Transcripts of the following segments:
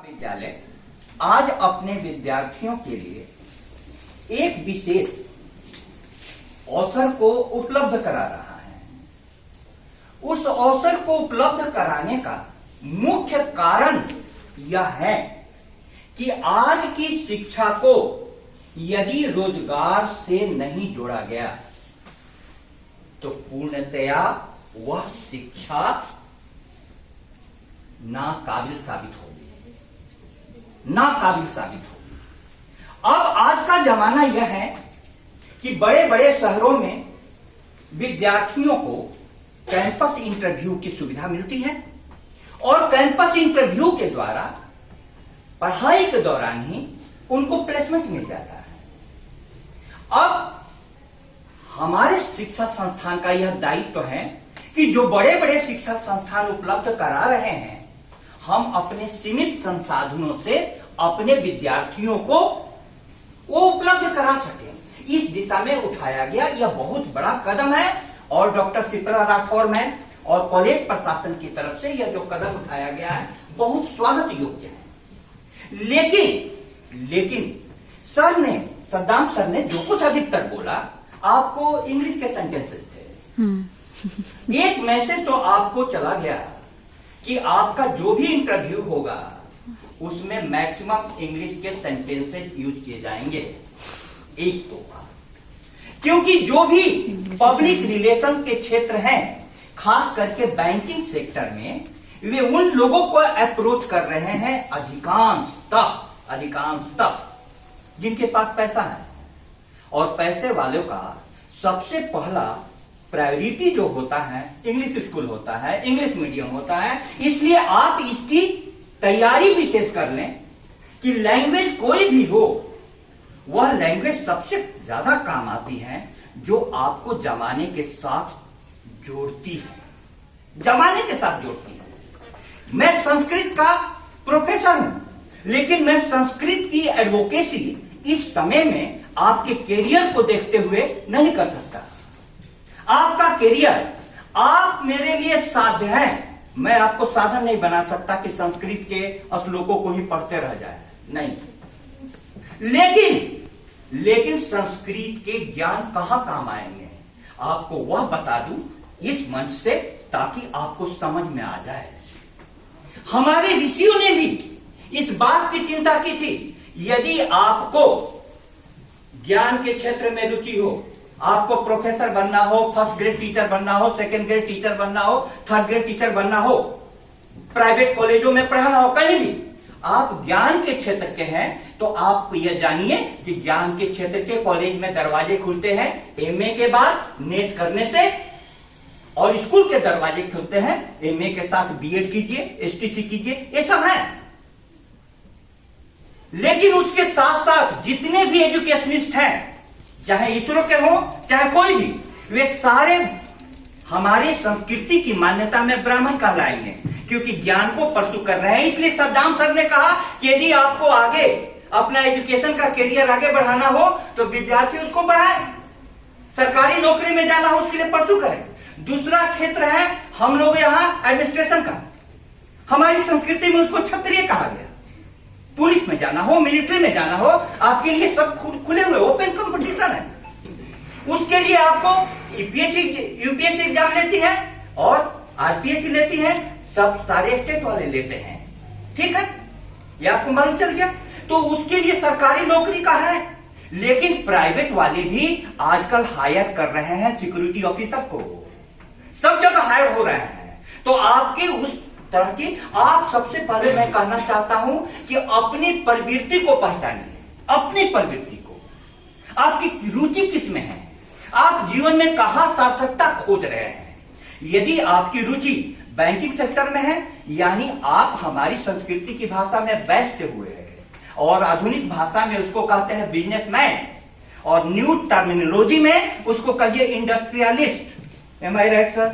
विद्यालय आज अपने विद्यार्थियों के लिए एक विशेष अवसर को उपलब्ध करा रहा है। उस अवसर को उपलब्ध कराने का मुख्य कारण यह है कि आज की शिक्षा को यदि रोजगार से नहीं जोड़ा गया तो पूर्णतया वह शिक्षा नाकाबिल साबित होगी, नाकाबिल साबित होगी। अब आज का जमाना यह है कि बड़े बड़े शहरों में विद्यार्थियों को कैंपस इंटरव्यू की सुविधा मिलती है और कैंपस इंटरव्यू के द्वारा पढ़ाई के दौरान ही उनको प्लेसमेंट मिल जाता है। अब हमारे शिक्षा संस्थान का यह दायित्व है कि जो बड़े बड़े शिक्षा संस्थान उपलब्ध करा रहे हैं, हम अपने सीमित संसाधनों से अपने विद्यार्थियों को वो उपलब्ध करा सकें। इस दिशा में उठाया गया यह बहुत बड़ा कदम है और डॉक्टर शिप्रा राठौर मैम और कॉलेज प्रशासन की तरफ से यह जो कदम उठाया गया है बहुत स्वागत योग्य है। लेकिन सद्दाम सर ने जो कुछ अधिकतर बोला, आपको इंग्लिश के सेंटेंसेस थे। एक मैसेज तो आपको चला गया कि आपका जो भी इंटरव्यू होगा उसमें मैक्सिमम इंग्लिश के सेंटेंसेस यूज किए जाएंगे। एक तो क्योंकि जो भी पब्लिक रिलेशन के क्षेत्र हैं, खास करके बैंकिंग सेक्टर में, वे उन लोगों को अप्रोच कर रहे हैं अधिकांशतः जिनके पास पैसा है, और पैसे वालों का सबसे पहला प्रायोरिटी जो होता है इंग्लिश स्कूल होता है, इंग्लिश मीडियम होता है। इसलिए आप इसकी तैयारी विशेष कर लें कि लैंग्वेज कोई भी हो, वह लैंग्वेज सबसे ज्यादा काम आती है जो आपको जमाने के साथ जोड़ती है, जमाने के साथ जोड़ती है। मैं संस्कृत का प्रोफेसर हूं, लेकिन मैं संस्कृत की एडवोकेसी इस समय में आपके कैरियर को देखते हुए नहीं कर सकता। आपका कैरियर आप मेरे लिए साध्य हैं, मैं आपको साधन नहीं बना सकता कि संस्कृत के श्लोकों को ही पढ़ते रह जाए, नहीं। लेकिन संस्कृत के ज्ञान कहां काम आएंगे, आपको वह बता दूं इस मंच से, ताकि आपको समझ में आ जाए। हमारे ऋषियों ने भी इस बात की चिंता की थी, यदि आपको ज्ञान के क्षेत्र में रुचि हो, आपको प्रोफेसर बनना हो, फर्स्ट ग्रेड टीचर बनना हो, सेकंड ग्रेड टीचर बनना हो, थर्ड ग्रेड टीचर बनना हो, प्राइवेट कॉलेजों में पढ़ाना हो, कहीं भी आप ज्ञान के क्षेत्र के हैं, तो आप यह जानिए कि ज्ञान के क्षेत्र के कॉलेज में दरवाजे खुलते हैं एमए के बाद नेट करने से, और स्कूल के दरवाजे खुलते हैं एमए के साथ बीएड कीजिए, एसटीसी कीजिए, ये सब है। लेकिन उसके साथ साथ जितने भी एजुकेशनिस्ट हैं, चाहे इसरो के हो चाहे कोई भी, वे सारे हमारी संस्कृति की मान्यता में ब्राह्मण कहलाएंगे, क्योंकि ज्ञान को परसू कर रहे हैं। इसलिए सद्दाम सर ने कहा कि यदि आपको आगे अपना एजुकेशन का करियर आगे बढ़ाना हो तो विद्यार्थी उसको बढ़ाएं, सरकारी नौकरी में जाना हो उसके लिए परसू करें। दूसरा क्षेत्र है हम लोग यहाँ एडमिनिस्ट्रेशन का, हमारी संस्कृति में उसको क्षत्रिय कहा गया। पुलिस में जाना हो, मिलिट्री में जाना हो, आपके लिए सब खुले हुए ओपन कंपटीशन है। उसके लिए आपको यूपीएससी एग्जाम लेती है और आरपीएससी लेती है, सब सारे स्टेट वाले लेते हैं, ठीक है, ये आपको मालूम चल गया। तो उसके लिए सरकारी नौकरी का है, लेकिन प्राइवेट वाले भी आजकल हायर कर रहे हैं सिक्योरिटी ऑफिसर को, सब जगह हायर हो रहे हैं। तो आपकी उस तरह की, आप सबसे पहले मैं कहना चाहता हूं कि अपनी प्रवृत्ति को पहचानिए, अपनी प्रवृत्ति को, आपकी रुचि किस में है, आप जीवन में कहां सार्थकता खोज रहे हैं। यदि आपकी रुचि बैंकिंग सेक्टर में है, यानी आप हमारी संस्कृति की भाषा में वैश्य हुए हैं, और आधुनिक भाषा में उसको कहते हैं बिजनेसमैन, और न्यू टर्मिनोलॉजी में उसको कहिए इंडस्ट्रियलिस्ट। एम आई राइट सर?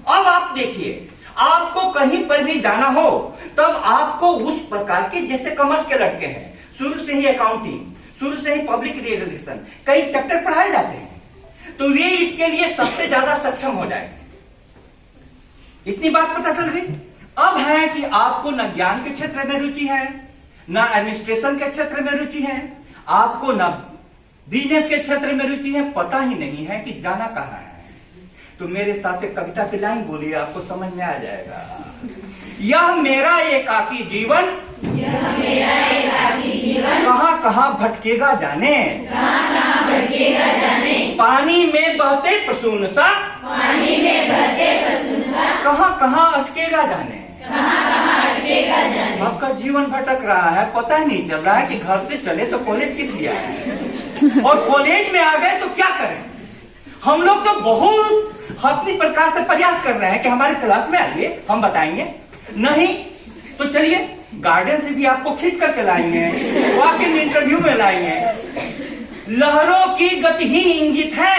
अब आप देखिए, आपको कहीं पर भी जाना हो तब आपको उस प्रकार के, जैसे कॉमर्स के लड़के हैं, शुरू से ही अकाउंटिंग, शुरू से ही पब्लिक रिलेशन, कई चैप्टर पढ़ाए जाते हैं, तो वे इसके लिए सबसे ज्यादा सक्षम हो जाएंगे। इतनी बात पता चल गई। अब है कि आपको न ज्ञान के क्षेत्र में रुचि है, न एडमिनिस्ट्रेशन के क्षेत्र में रुचि है, आपको न बिजनेस के क्षेत्र में रुचि है, पता ही नहीं है कि जाना कहाँ है। तो मेरे साथ एक कविता की लाइन बोलिए, आपको समझ में आ जाएगा। यह मेरा एकाकी जीवन, यह मेरा एकाकी जीवन, कहाँ कहाँ भटकेगा जाने, कहाँ कहाँ भटकेगा जाने, पानी में बहते प्रसून सा, पानी में बहते प्रसून सा, कहाँ कहाँ अटकेगा जाने। कहाँ कहाँ अटकेगा जाने। आपका जीवन भटक रहा है, पता ही नहीं चल रहा है कि घर से चले तो कॉलेज किस लिए आए, और कॉलेज में आ गए तो क्या करें। हम लोग तो बहुत अपनी प्रकार से प्रयास कर रहे हैं कि हमारे क्लास में आइए, हम बताएंगे। नहीं तो चलिए गार्डन से भी आपको खींच करके लाएंगे, वॉक इन इंटरव्यू में लाएंगे। लहरों की गति ही इंगित है,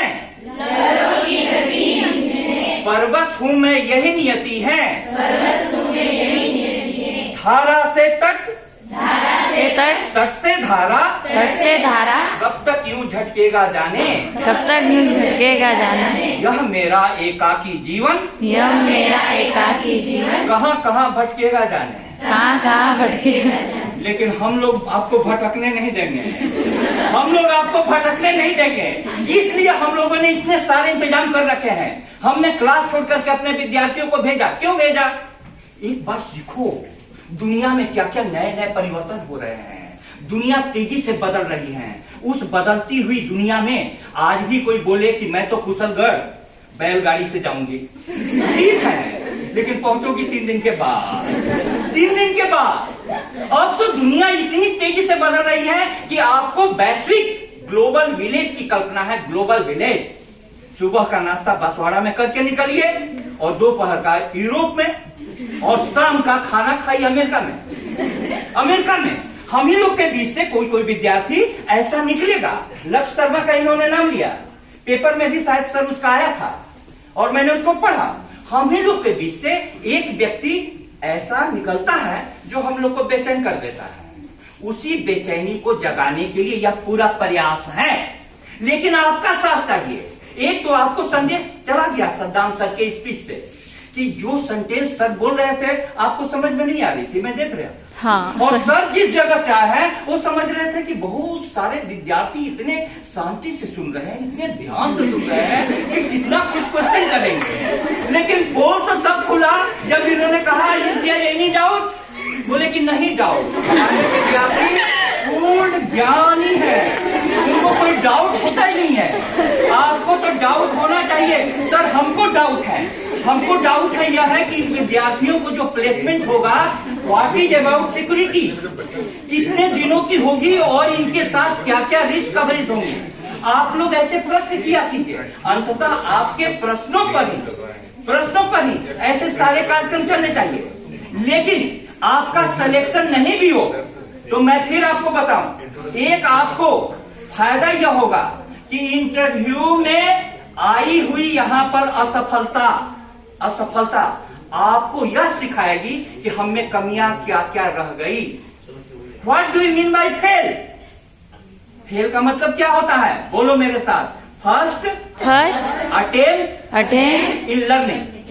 लहरों की गति ही इंगित है, परवश हूँ मैं यही नियति है, परवश हूँ मैं यही नियति है। धारा से तट, धारा से तट, तट से धारा, तट से धारा, कब तक यूं झटकेगा जाने। कब तक यूं झटकेगा जाने। यह मेरा एकाकी जीवन, यह मेरा एकाकी जीवन, कहाँ कहाँ भटकेगा जाने। कहाँ कहाँ भटकेगा जाने। लेकिन हम लोग आपको भटकने नहीं देंगे, हम लोग आपको भटकने नहीं देंगे। इसलिए हम लोगों ने इतने सारे इंतजाम कर रखे हैं। हमने क्लास छोड़ करके अपने विद्यार्थियों को भेजा। क्यों भेजा? एक बार सीखो दुनिया में क्या क्या नए नए परिवर्तन हो रहे हैं। दुनिया तेजी से बदल रही है। उस बदलती हुई दुनिया में आज भी कोई बोले कि मैं तो कुशलगढ़ बैलगाड़ी से जाऊंगी, ठीक है, लेकिन पहुंचोगी 3 दिन के बाद। 3 दिन के बाद अब तो दुनिया इतनी तेजी से बदल रही है कि आपको वैश्विक ग्लोबल विलेज की कल्पना है। ग्लोबल विलेज, सुबह का नाश्ता बसवाड़ा में करके निकलिए और दोपहर का यूरोप में और शाम का खाना खाइए अमेरिका में। अमेरिका में हम ही लोग के बीच से कोई कोई विद्यार्थी ऐसा निकलेगा। लक्ष्य शर्मा का इन्होंने नाम लिया, पेपर में भी शायद सर उसका आया था और मैंने उसको पढ़ा। हम ही लोग के बीच से एक व्यक्ति ऐसा निकलता है जो हम लोग को बेचैन कर देता है। उसी बेचैनी को जगाने के लिए यह पूरा प्रयास है, लेकिन आपका साथ चाहिए। एक तो आपको संदेश चला गया सद्दाम सर के स्पीच से कि जो सेंटेंस सर बोल रहे थे आपको समझ में नहीं आ रही थी, मैं देख रहा था। हाँ, और सर जिस जगह से आए हैं वो समझ रहे थे कि बहुत सारे विद्यार्थी इतने शांति से सुन रहे हैं, इतने ध्यान से सुन रहे हैं कि कितना कुछ क्वेश्चन करेंगे। लेकिन बोल तो तब खुला जब इन्होंने कहा एनी डाउट, बोले कि नहीं डाउट, हमारे विद्यार्थी पूर्ण ज्ञानी है, उनको कोई डाउट होता ही नहीं है। आपको तो डाउट होना चाहिए। सर हमको डाउट है, हमको डाउट है यह है कि विद्यार्थियों को जो प्लेसमेंट होगा व्हाट इज अबाउट सिक्योरिटी, कितने दिनों की होगी और इनके साथ क्या क्या रिस्क कवरेज होंगे। आप लोग ऐसे प्रश्न किया कीजिए, अंततः आपके प्रश्नों पर ही ऐसे सारे कार्यक्रम चलने चाहिए। लेकिन आपका सिलेक्शन नहीं भी हो तो मैं फिर आपको बताऊं, एक आपको फायदा यह होगा कि इंटरव्यू में आई हुई यहां पर असफलता आपको यह सिखाएगी कि हम में कमियां क्या क्या रह गई। What do you mean by fail? Fail का मतलब क्या होता है? बोलो मेरे साथ। First attempt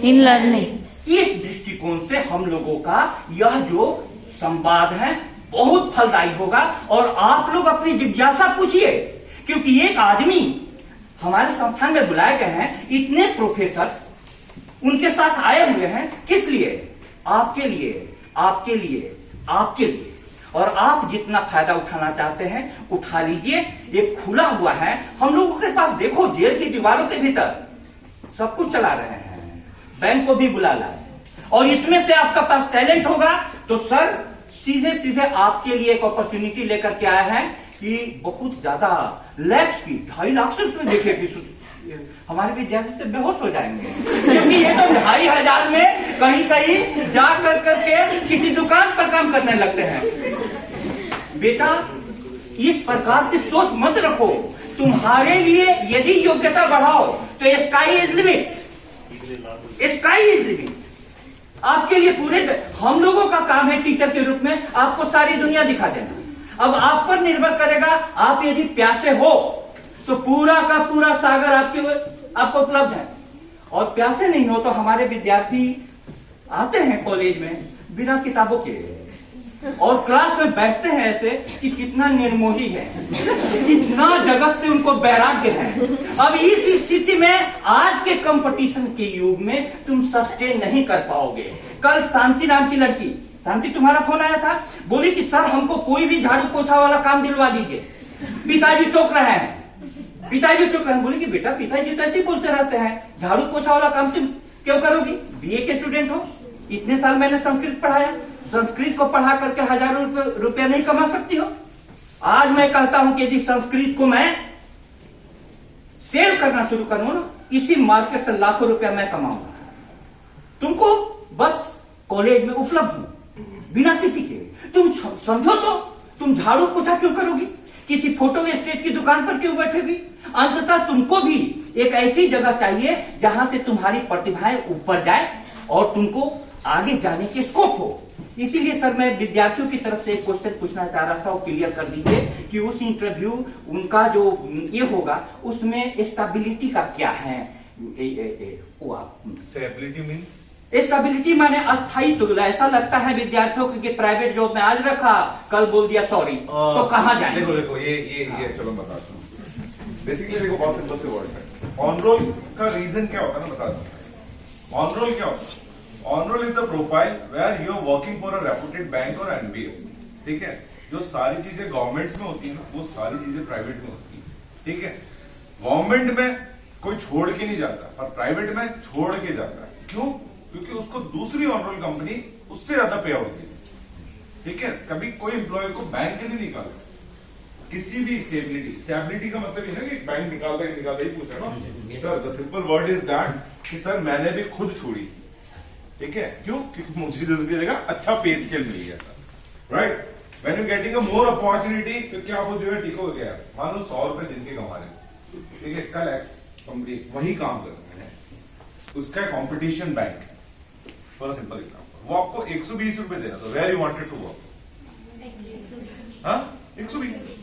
in learning. इस दृष्टिकोण से हम लोगों का यह जो संवाद है बहुत फलदायी होगा। और आप लोग अपनी जिज्ञासा पूछिए, क्योंकि एक आदमी हमारे संस्थान में बुलाए गए हैं, इतने प्रोफेसर उनके साथ आए हुए हैं। किस लिए? आपके लिए, आपके लिए, आपके लिए। और आप जितना फायदा उठाना चाहते हैं उठा लीजिए। ये खुला हुआ है हम लोगों के पास। देखो जेल की दीवारों के भीतर सब कुछ चला रहे हैं, बैंक को भी बुला लाए। और इसमें से आपका पास टैलेंट होगा तो सर सीधे सीधे आपके लिए एक अपॉर्चुनिटी लेकर के आया है कि बहुत ज्यादा लैक्स की 2.5 लाख से उसमें देखिए कि हमारे विद्यार्थी तो बेहोश हो जाएंगे, क्योंकि ये तो 2,500 में कहीं कहीं जा कर करके किसी दुकान पर काम करने लगते हैं। बेटा इस प्रकार की सोच मत रखो। तुम्हारे लिए यदि योग्यता बढ़ाओ तो sky is limit, sky is limit. आपके लिए पूरे हम लोगों का काम है टीचर के रूप में आपको सारी दुनिया दिखा देना। अब आप पर निर्भर करेगा, आप यदि प्यासे हो तो पूरा का पूरा सागर आपको उपलब्ध है, और प्यासे नहीं हो तो हमारे विद्यार्थी आते हैं कॉलेज में बिना किताबों के और क्लास में बैठते हैं ऐसे कि कितना निर्मोही है, कितना जगत से उनको वैराग्य है। अब इस स्थिति में आज के कंपटीशन के युग में तुम सस्टेन नहीं कर पाओगे। कल शांति नाम की लड़की, शांति तुम्हारा फोन आया था, बोली कि सर हमको कोई भी झाड़ू पोछा वाला काम दिलवा दीजिए, पिताजी टोक रहे हैं, पिताजी टोक रहे हैं। बोली कि बेटा पिताजी तो ऐसे ही बोलते रहते हैं, झाड़ू पोछा वाला काम तुम क्यों करोगी, बीए के स्टूडेंट हो, इतने साल मैंने संस्कृत पढ़ाया, संस्कृत को पढ़ा करके हजारों रुपया नहीं कमा सकती हो। आज मैं कहता हूं कि यदि संस्कृत को मैं सेल करना शुरू करूं ना, इसी मार्केट से लाखों रुपया मैं कमाऊंगा। तुमको बस कॉलेज में उपलब्ध हूं बिना किसी के, तुम समझो तो तुम झाड़ू पोछा क्यों करोगी, किसी फोटो स्टेट की दुकान पर क्यों बैठेगी। अंततः तुमको भी एक ऐसी जगह चाहिए जहां से तुम्हारी प्रतिभाएं ऊपर जाए और तुमको आगे जाने के स्कोप हो। इसीलिए सर मैं विद्यार्थियों की तरफ से एक क्वेश्चन पूछना चाह रहा था, वो क्लियर कर दीजिए कि उस इंटरव्यू उनका जो ये होगा उसमें स्टेबिलिटी का क्या है। वो आप स्टेबिलिटी मीन्स स्टेबिलिटी माने अस्थायित्व। ऐसा लगता है विद्यार्थियों को कि प्राइवेट जॉब में आज रखा कल बोल दिया सॉरी, तो कहाँ जाए। देखो ये चलो बताता हूँ। बेसिकली देखो बहुत सिंपल से वर्ड है। ऑन रोल का रीजन क्या होता है ना, बताता हूँ। ऑन रोल क्या होता है? On role is the profile where you are working for a reputed bank और एनबीएफसी। ठीक है, जो सारी चीजें गवर्नमेंट में होती है ना, वो सारी चीजें प्राइवेट में होती है। ठीक है, गवर्नमेंट में कोई छोड़ के नहीं जाता और प्राइवेट में छोड़ के जाता है। क्यों? क्योंकि उसको दूसरी ऑन रोल कंपनी उससे ज्यादा पे आउट देती। ठीक है, कभी कोई एम्प्लॉय को बैंक नहीं निकालता। किसी भी स्टेबिलिटी का मतलब ये है कि बैंक निकालता ही पूछा ना sir, the simple word is that कि सर मैंने भी खुद छोड़ी। ठीक है, क्यों? क्योंकि मुझे दूसरी जगह अच्छा पे स्केल मिल गया था। Right, when you getting a more opportunity, तो क्या वो जो है टिको हो गया। मानो 100 रुपए दिन के कमा रहे, ठीक है, कल एक्स कंपनी वही काम कर रहे हैं, उसका competition bank for simple example, वो आपको 120 रुपए देना, तो where you wanted to work, हाँ 120।